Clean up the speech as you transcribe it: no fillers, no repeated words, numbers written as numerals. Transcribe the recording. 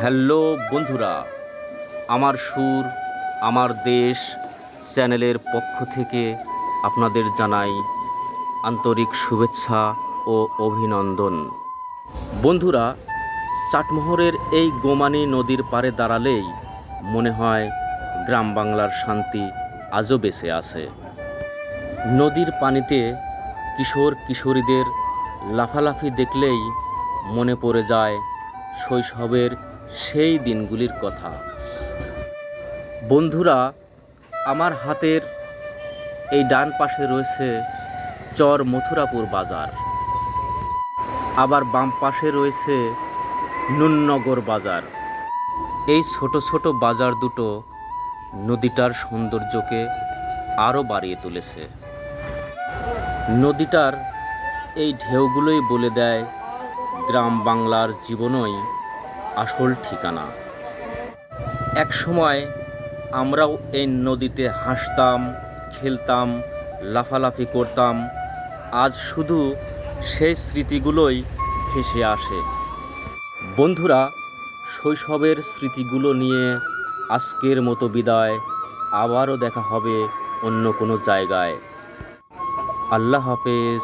Hello বন্ধুরা, আমার সুর আমার দেশ চ্যানেলের পক্ষ থেকে আপনাদের জানাই আন্তরিক শুভেচ্ছা ও অভিনন্দন। বন্ধুরা, চাটমোহরের এই গোমানী নদীর পাড়ে দাঁড়ালেই মনে হয় গ্রাম বাংলার শান্তি আজও বেঁচে আছে। নদীর পানিতে কিশোর কিশোরীদের লাফালাফি দেখলেই মনে পড়ে যায় শৈশবের সেই দিনগুলির কথা। বন্ধুরা, আমার হাতের এই ডান পাশে রয়েছে চর মথুরাপুর বাজার, আবার বাম পাশে রয়েছে নুননগর বাজার। এই ছোট ছোট বাজার দুটো নদীটার সৌন্দর্যকে আরও বাড়িয়ে তুলেছে। নদীটার এই ঢেউগুলোই বলে দেয় গ্রাম বাংলার জীবনই আসল ঠিকানা। এক সময় আমরাও এই নদীতে হাসতাম, খেলতাম, লাফালাফি করতাম। আজ শুধু সেই স্মৃতিগুলোই ভেসে আসে। বন্ধুরা, শৈশবের স্মৃতিগুলো নিয়ে আজকের মতো বিদায়। আবারও দেখা হবে অন্য কোনো জায়গায়। আল্লাহ হাফেজ।